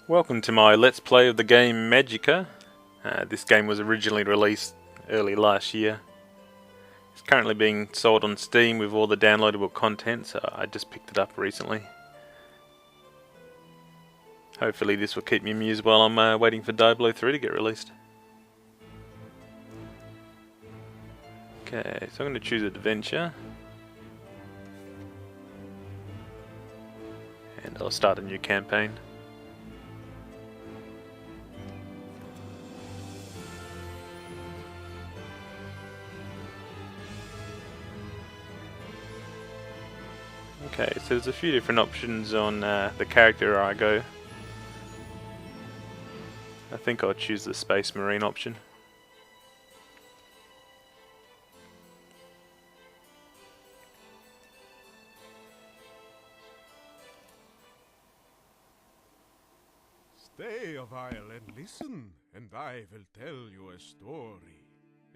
Welcome to my Let's Play of the game Magicka. This game was originally released early last year. It's currently being sold on Steam with all the downloadable content, so I just picked it up recently. Hopefully this will keep me amused while I'm waiting for Diablo 3 to get released. Okay, so I'm going to choose Adventure. And I'll start a new campaign. Okay, so there's a few different options on the character I go. I think I'll choose the Space Marine option. Stay a while and listen, and I will tell you a story.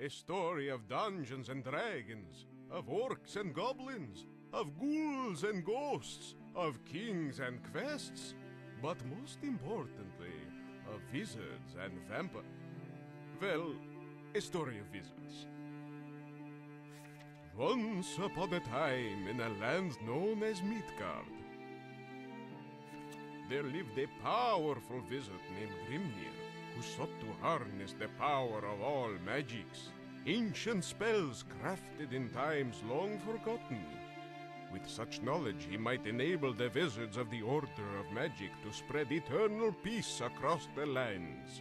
A story of dungeons and dragons, of orcs and goblins, of ghouls and ghosts, of kings and quests, but most importantly, of wizards and vampires. Well, a story of wizards. Once upon a time, in a land known as Midgard, there lived a powerful wizard named Grimnir, who sought to harness the power of all magics, ancient spells crafted in times long forgotten. With such knowledge, he might enable the wizards of the Order of Magic to spread eternal peace across the lands.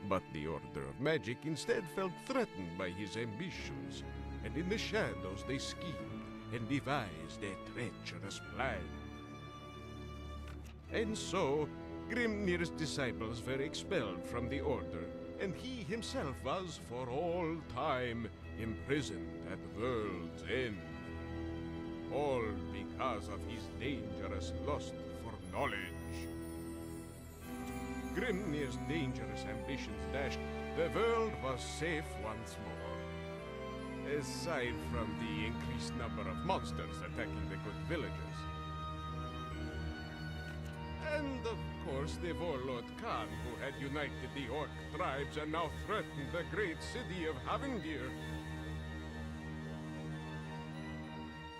But the Order of Magic instead felt threatened by his ambitions, and in the shadows they schemed and devised a treacherous plan. And so, Grimnir's disciples were expelled from the Order, and he himself was, for all time, imprisoned at World's End. All because of his dangerous lust for knowledge. Grimnir's dangerous ambitions dashed, the world was safe once more. Aside from the increased number of monsters attacking the good villagers. And of course the warlord Khan, who had united the orc tribes and now threatened the great city of Havendir.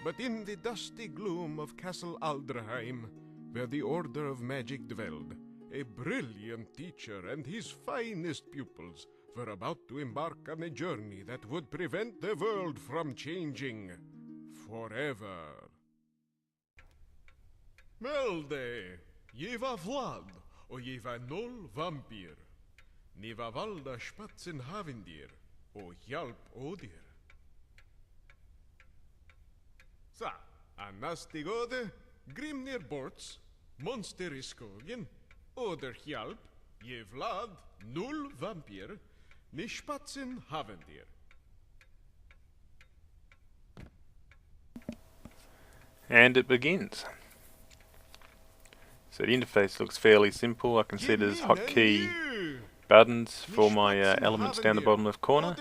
But in the dusty gloom of Castle Aldraheim, where the Order of Magic dwelled, a brilliant teacher and his finest pupils were about to embark on a journey that would prevent the world from changing forever. Melde, je var Vlad, och je var noll vampyr. Ni var valda spatsen Havendir, och hjälp Odir. Så, annars det gode, Grimnir borts, monster i skogen, Oder hjälp, je Vlad, noll vampyr, ni spatsen Havendir. And it begins. So the interface looks fairly simple. I can see there's hotkey buttons for my elements down the bottom left corner.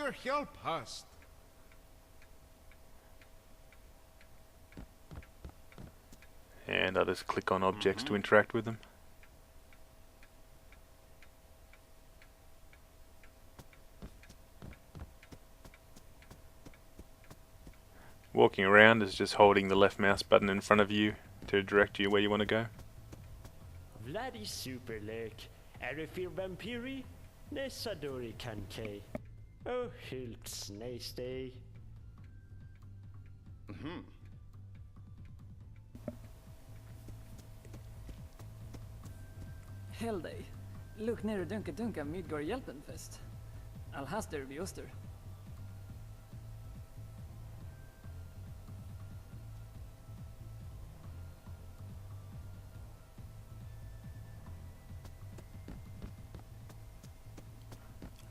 And I just click on objects to interact with them. Walking around is just holding the left mouse button in front of you to direct you where you want to go. Vladi superlek, Erifir vampiri, Nessadori kankei, oh hylt snaystay. Hell dig. Luk ner och dunka Midgård hjälpenfest. Alhaster vid öster.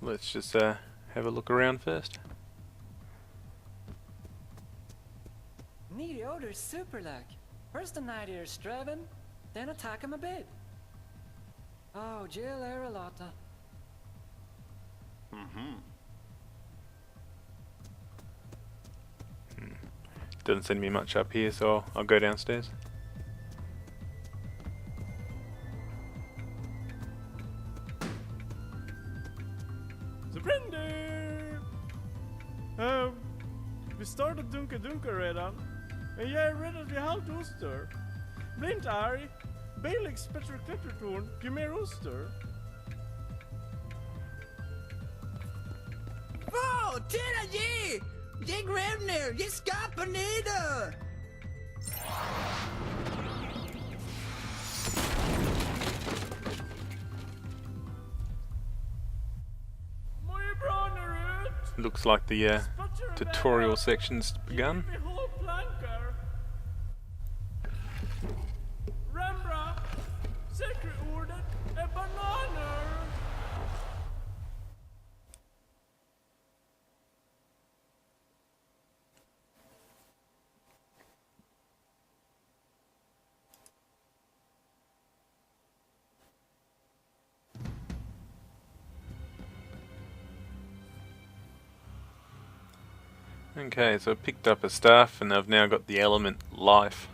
Let's just have a look around first. Need order superlek. First the night here Straven, then attack him a bit. Oh, Jill Aralata. Doesn't send me much up here, so I'll go downstairs. funkar redan. Men jag är rädd att vi halvt oster. Bli inte arg. Belix bättre klättertorn, ju mer oster. Åh, titta ge! Ge Grevner, ge skapar neder! Mår bra när ut. Looks like the tutorial section's begun. Vi håll plankar. Rembra, säkerordet är bananer. Okay, so I picked up a staff and I've now got the element life.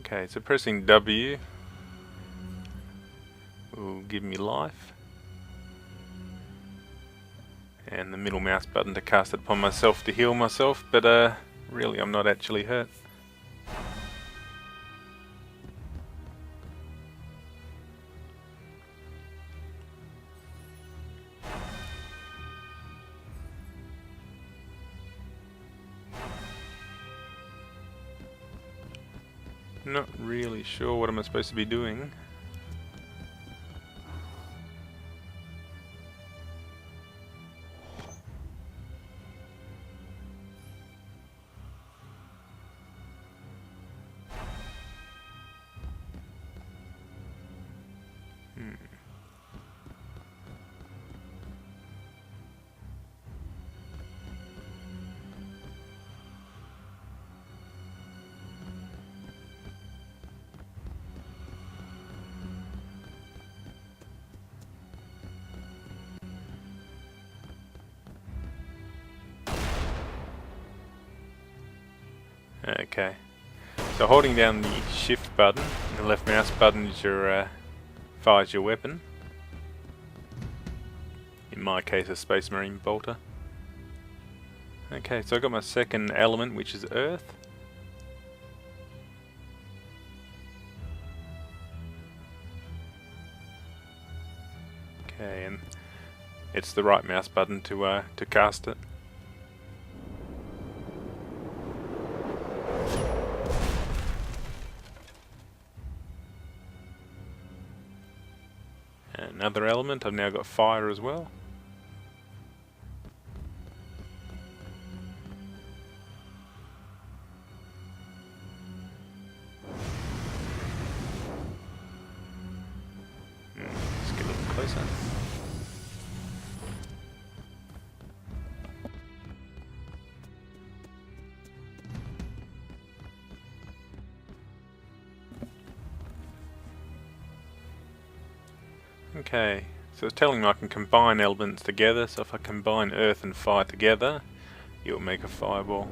Okay, so pressing W will give me life, and the middle mouse button to cast it upon myself to heal myself, but really I'm not actually hurt. Not really sure what I'm supposed to be doing. Okay, so holding down the shift button, the left mouse button is your fires your weapon. In my case, a Space Marine bolter. Okay, so I got my second element, which is Earth. Okay, and it's the right mouse button to cast it. Another element, I've now got fire as well. Let's get a little closer. Okay, so it's telling me I can combine elements together, so if I combine earth and fire together, it will make a fireball.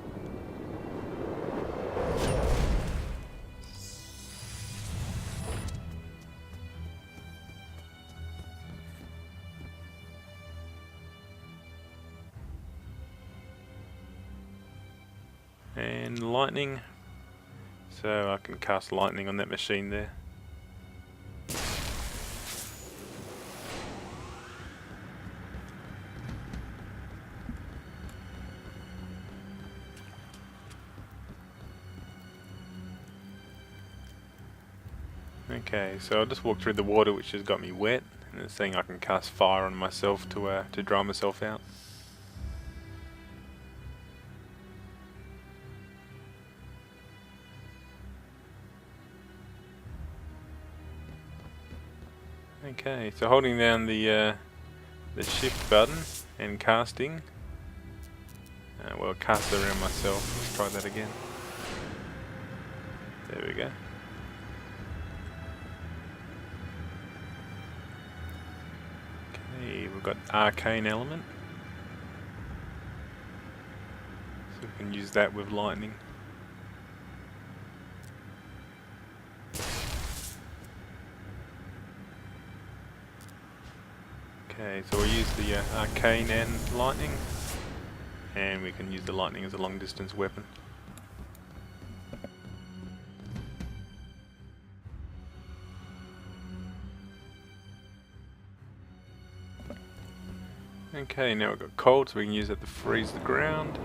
And lightning, so I can cast lightning on that machine there. Okay, so I'll just walk through the water, which has got me wet, and it's saying I can cast fire on myself to dry myself out. Okay, so holding down the shift button and casting, well, cast it around myself. Let's try that again. There we go. We've got arcane element, so we can use that with lightning. Okay, so we'll use the arcane and lightning, and we can use the lightning as a long distance weapon. Okay, now we've got cold, so we can use that to freeze the ground.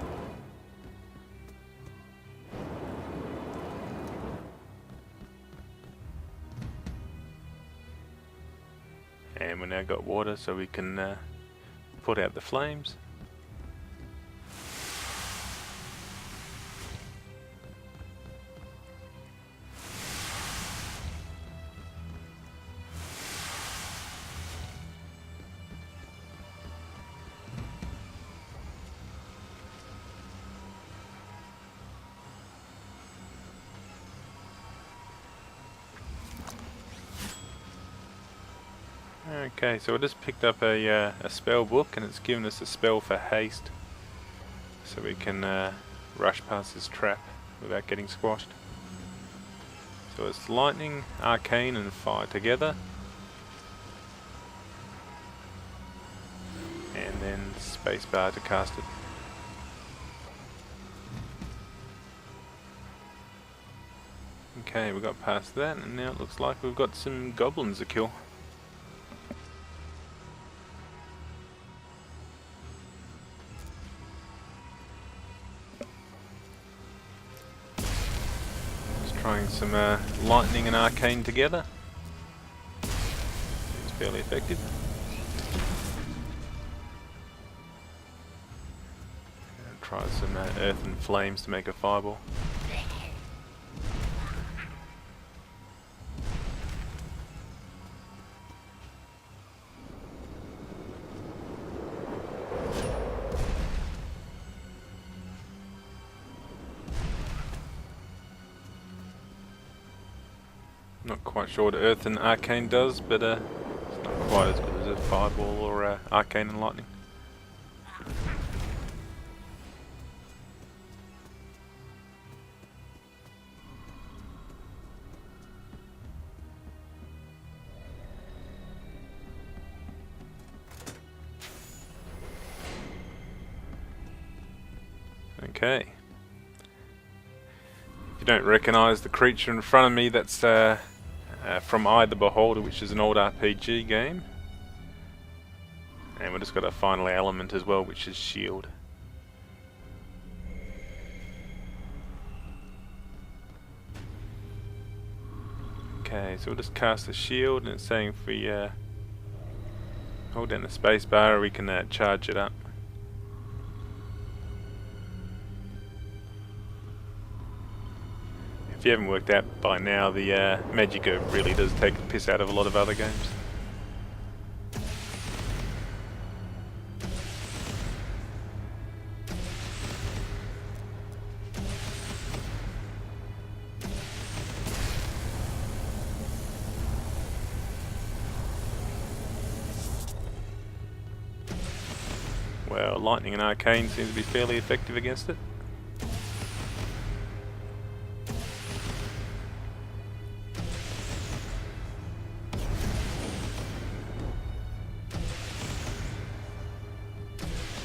And we now got water, so we can put out the flames. Okay, so I just picked up a spell book, and it's given us a spell for haste, so we can rush past this trap without getting squashed. So it's lightning, arcane and fire together, and then spacebar to cast it. Okay, we got past that, and now it looks like we've got some goblins to kill. Trying some lightning and arcane together. It's fairly effective. And try some earth and flames to make a fireball. Not quite sure what earth and arcane does, but it's not quite as good as a fireball or arcane and lightning. Okay. If you don't recognise the creature in front of me, that's from Eye the Beholder, which is an old RPG game. And we've just got a final element as well, which is shield. Okay, so we'll just cast the shield, and it's saying if we hold down the space bar, we can charge it up. If you haven't worked out by now, the Magicka really does take the piss out of a lot of other games. Well, lightning and arcane seems to be fairly effective against it.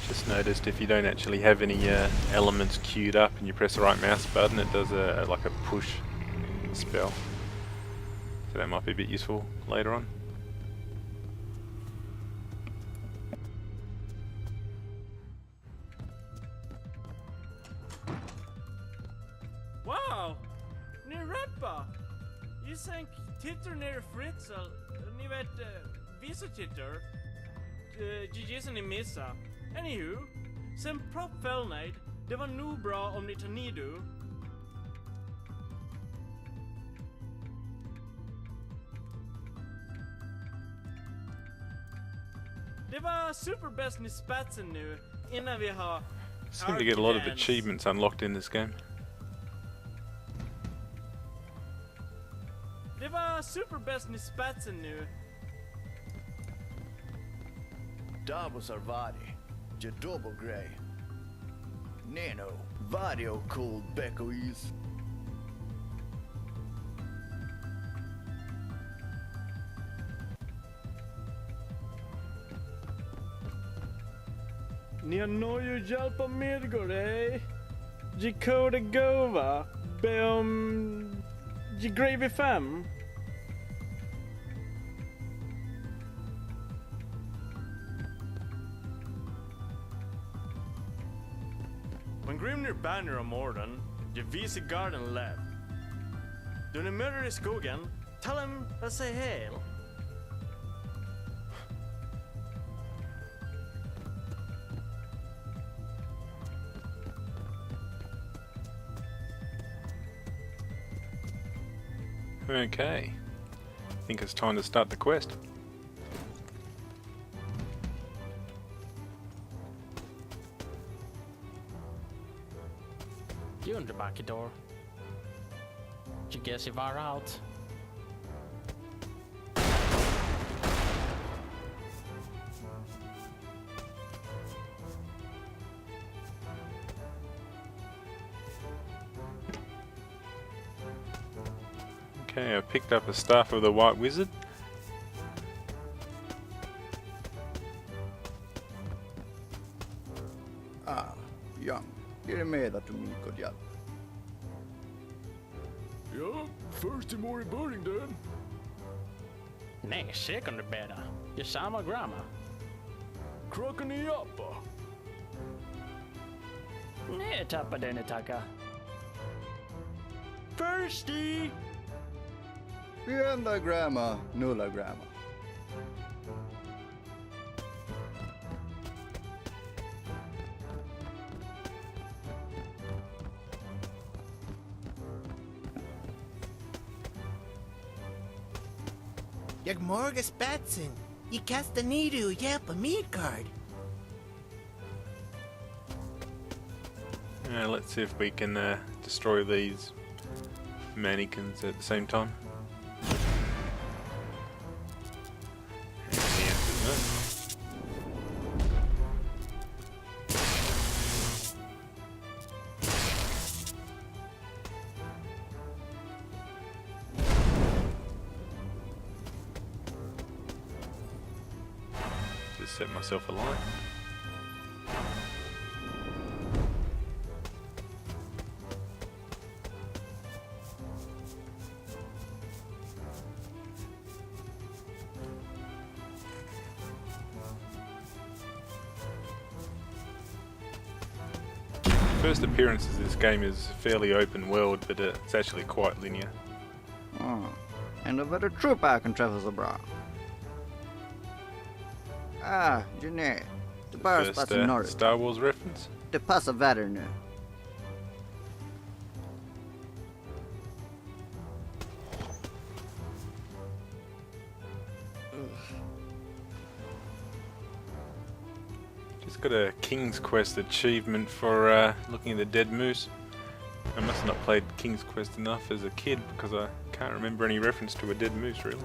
Just noticed if you don't actually have any elements queued up and you press the right mouse button, it does like a push spell. So that might be a bit useful later on. Wow! Ni rappar! Jag sänk tittar ner Fritzl. Ni vet, vissa tittar. GG's ni missar. Anywho, sen prop fällnade. Det var nog bra om ni tar nidu. Det var superbäst ni spatsen nu innan vi har... Seem to get a lot of achievements unlocked in this game. Det var superbäst ni spatsen nu. Davos Arvadi, je double grey. Nano, vadio cold beckois. Ni har nog hjälpa medgåre. Ge kode gåva. Be om... Ge gravy 5. When Grimnir banner om orden, ge vise garden left. Då ni möter i skogen, tell him att säga hail. Okay. I think it's time to start the quest. You underbackdor. You guess if I'm out. Okay, I picked up a staff of the White Wizard. Ah, young. Är med att du mycket hjälp? Ja, först i morgon början den. Nej, second better. You're samma grammar. Krocken i appa. Nej, tappa den tacka. Thirsty! Vi enda grammar, nulla grammar. Jag morgar spatsen. Jag kastar ner och hjälper Midgard. Let's see if we can destroy these mannequins at the same time. And the answer is no. Just set myself alight. First appearance of this game is fairly open world, but it's actually quite linear. Ah, and a better troop I can travel så bra. Ah, Jeanette. Det bara First passar norrut. Star Wars reference. Det passar värre nu. Just got a King's Quest achievement for looking at the dead moose. I must have not played King's Quest enough as a kid because I can't remember any reference to a dead moose really.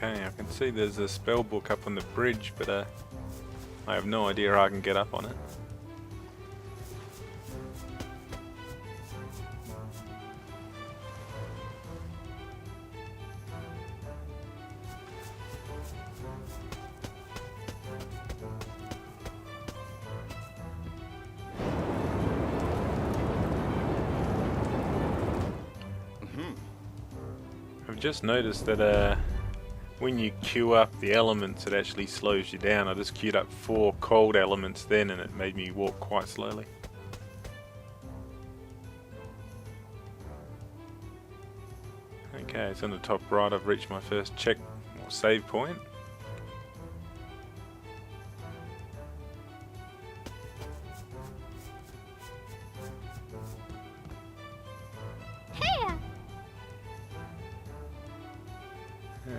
Okay, I can see there's a spell book up on the bridge, but I have no idea how I can get up on it. I've just noticed that when you queue up the elements, it actually slows you down. I just queued up 4 cold elements then, and it made me walk quite slowly. Okay, it's on the top right. I've reached my first check or save point.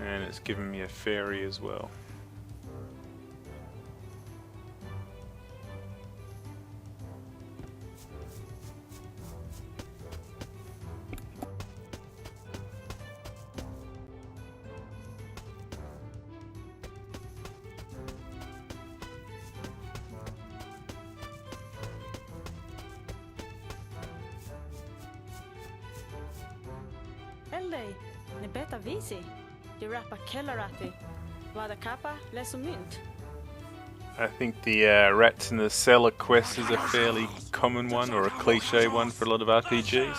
And it's given me a fairy as well. Hellday, ne beta visi. De rappa kellarati. Vada kappa leso mynt. I think the rats in the cellar quest is a fairly common one, or a cliche one for a lot of RPGs.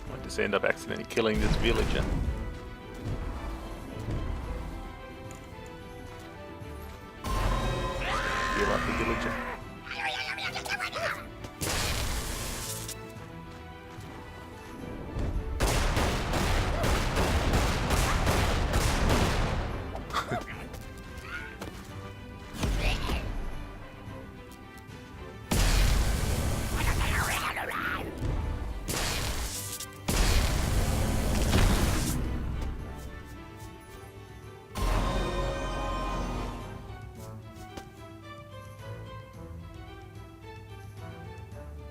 Might just end up accidentally killing this villager. Feel like the villager.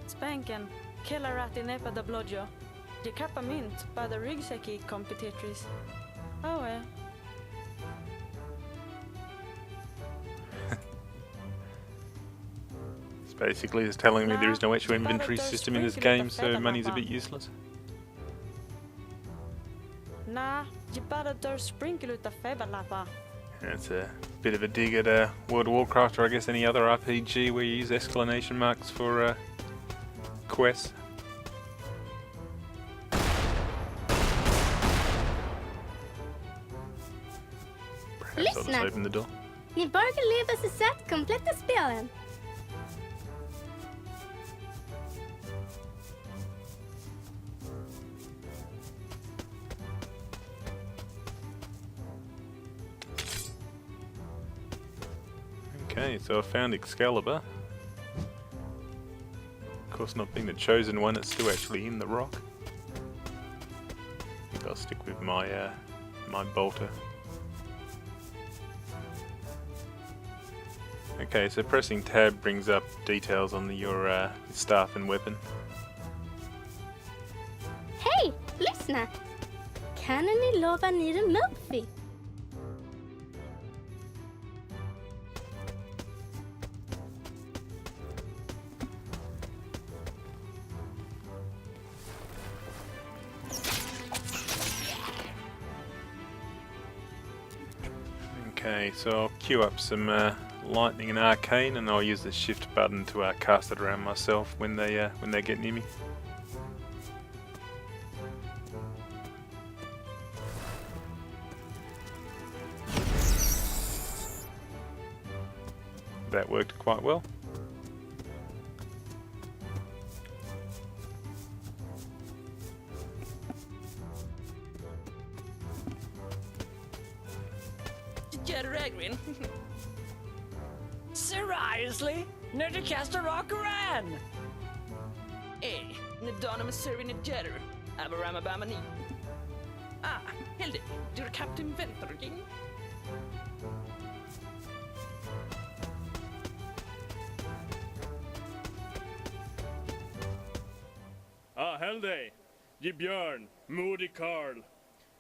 Spanken, kellarati nepa da blodjo. De kappa mynt bada ryggsäcki competitris. Oh eh. It's basically just telling me there is no actual inventory system in this game, so money's a bit useless. Nah, je bada dör sprinkeluta feberlappa. It's a bit of a dig at World of Warcraft, or I guess any other RPG where you use exclamation marks for quests. Perhaps I'll just open the door. Ni bör leva så sätt kompletta spelen. Okay, so I found Excalibur. Of course, not being the chosen one, it's still actually in the rock. I think I'll stick with my my bolter. Okay, so pressing tab brings up details on your staff and weapon. Hej, lyssna! Kan ni lova ni en Murphy? Okay, so I'll queue up some lightning and arcane, and I'll use the shift button to cast it around myself when they get near me. That worked quite well. Seriously? När du kastar rockaran? Ni dana med servin i jetter. Abarama bamani. Ah, Hilde, du är Captain Venterging. Hell dig! Ge Björn, modig Karl.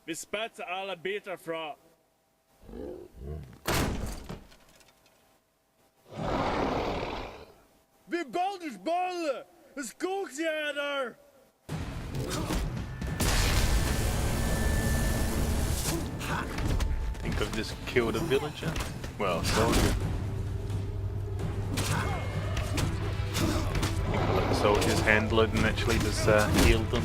Vi spetsar alla bitar fra... Vi Balders bolle! En skogsjäder! I think I've just killed a villager. Well, a soldier. I think I'll let the soldiers handle it and actually just heal them.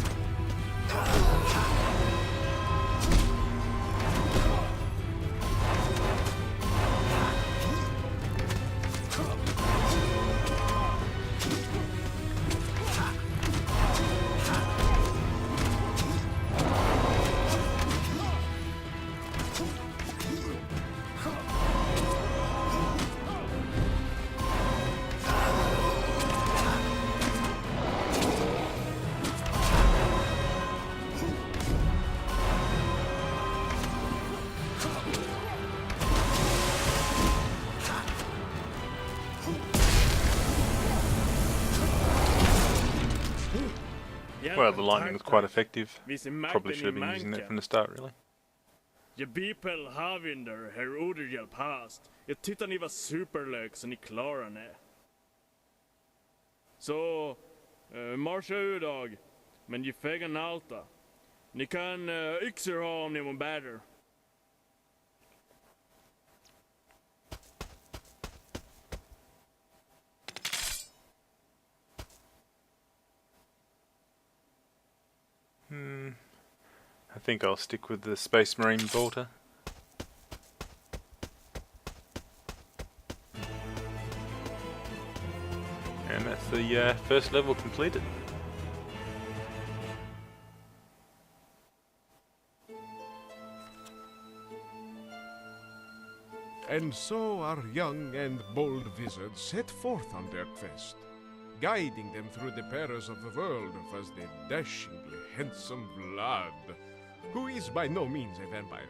Well, the lightning was quite effective. Probably should have been using that from the start, really. Je people havinder her orderhjälp hast. Jag tyckte ni var superlök så ni klarar det. Så, marscha idag. Men ge fäggan alta. Ni kan yxor ha om ni mår bättre. I think I'll stick with the Space Marine bolter. And that's the first level completed. And so our young and bold wizards set forth on their quest. Guiding them through the perils of the world was the dashingly handsome Vlad, who is by no means a vampire.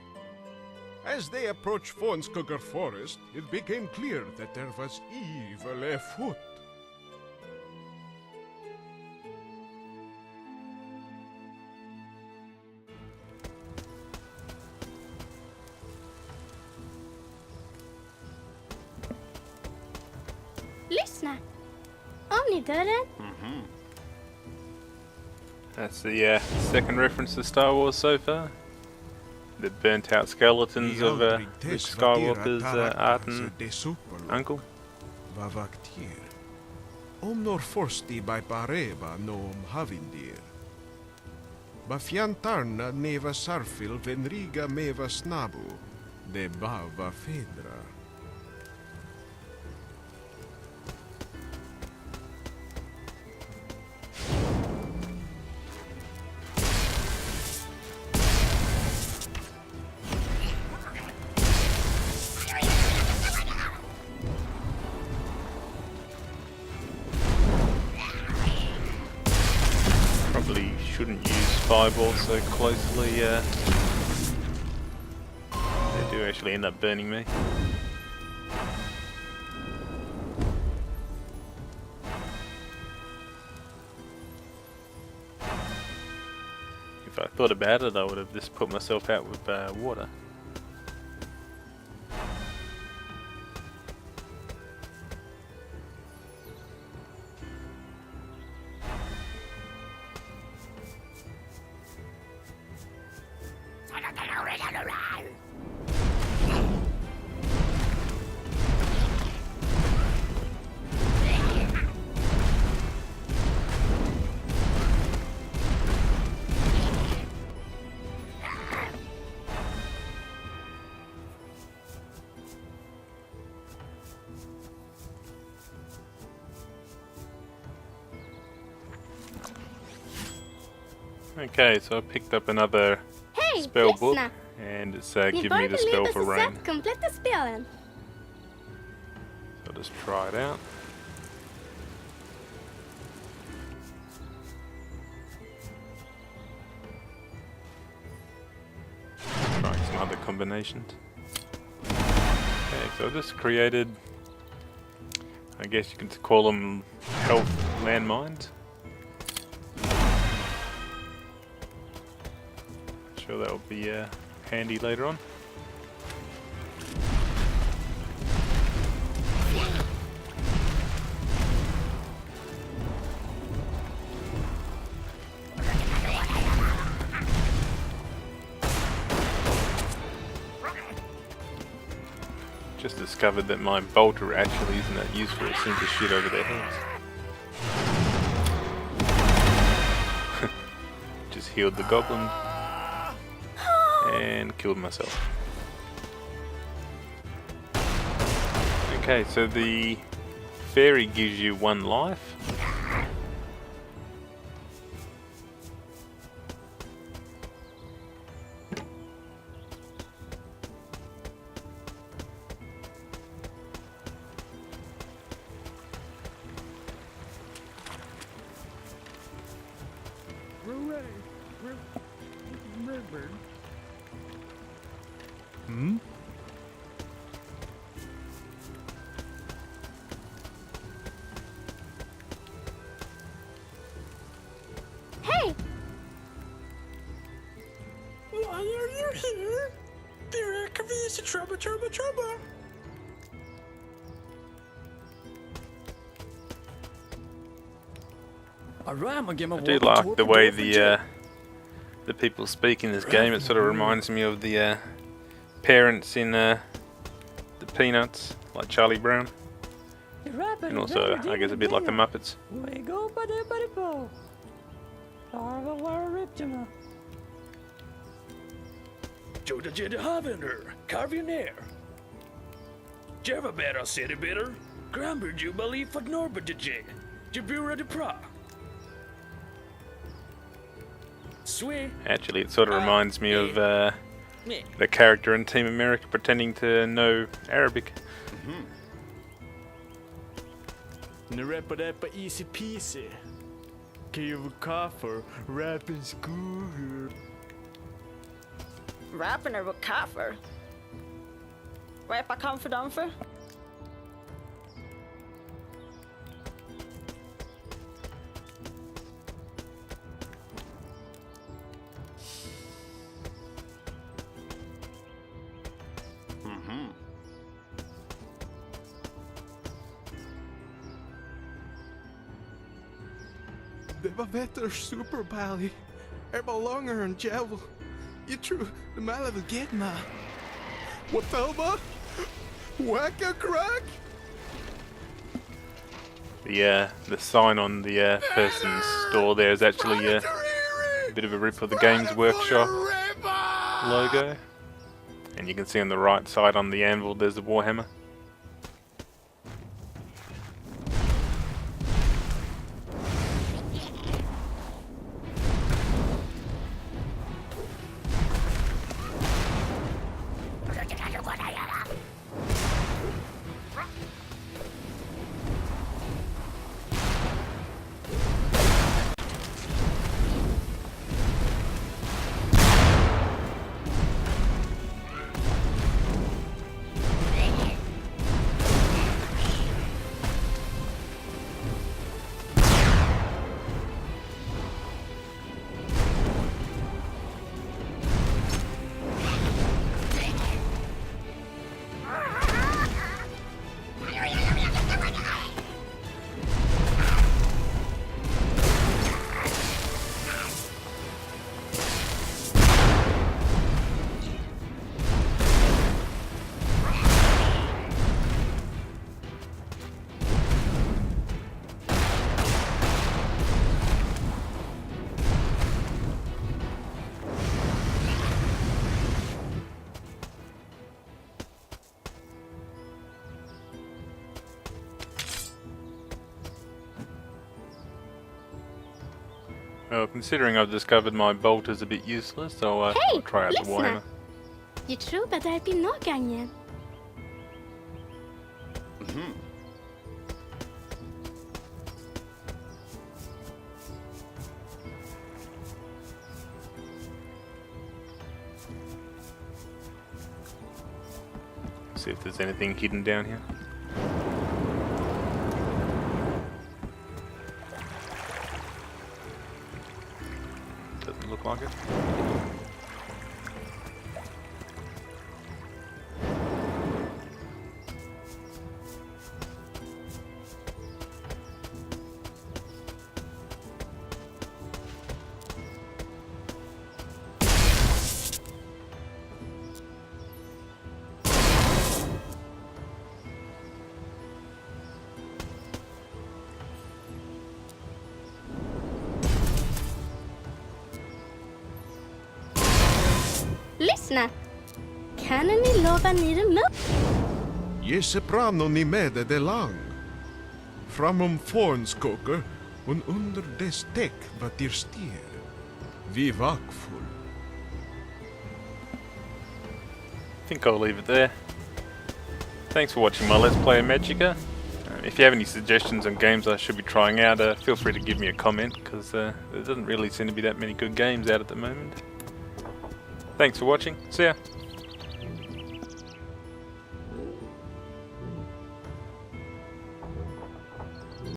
As they approached Fonskugger Forest, it became clear that there was evil afoot. Lyssna! Omnidörren! That's the second reference to Star Wars so far. The burnt out skeletons of Luke Skywalker's aunt and uncle. Vavaktir. Omnor forsti by pareva nom havindir. Bafiantarna neva sarfil venriga meva snabu. De bava fedra. Probably shouldn't use fireballs so closely. They do actually end up burning me. If I thought about it, I would have just put myself out with water. Okay, so I picked up another Hej, spell book, lyssna! and it's Ni giving me the spell borde for leda rain. sig kompletta spelen. So I'll just try it out. Trying some other combinations. Okay, so I just created, I guess you could call them health landmines. Sure that will be handy later on. Just discovered that my bolter actually isn't that useful. It seems to shoot over their heads. Just healed the goblin and killed myself. Okay, so the fairy gives you 1 life. Hej! Why are you here? It's a trouble. I do like the way the people speak in this game. It sort of reminds me of the parents in the Peanuts, like Charlie Brown, and also I guess a bit like the Muppets. Joda Jedi Havender, Carviner. Java Better City Bitter, Gramber Jubilee for Norbert Jabura de Pra. Sweet. Actually, it sort of reminds me of the character in Team America pretending to know Arabic. Narepa easy peasy. Give kaffer, rapping school. Rapping er with kaffer. Rappa confidamfer. Det var vetter superpally. Ballonger and Javel. You true the man of the get ma. What Thelma? Whack a crack? The sign on the person's store there is actually a bit of a rip of the Games Workshop logo. And you can see on the right side on the anvil there's the Warhammer. Well, considering I've discovered my bolt is a bit useless, so I'll try out the Warhammer. Jag tror att det här blir nog gången. See if there's anything hidden down here. Doesn't look like it. Lyssna! Kan ni lova ni det med? Je soprano ni med de lang. Framom fornskoker und under des däck vad dir stier. Vi vakfull. I think I'll leave it there. Thanks for watching my Let's Play of Magicka. If you have any suggestions on games I should be trying out, feel free to give me a comment, because there doesn't really seem to be that many good games out at the moment. Thanks for watching. See ya.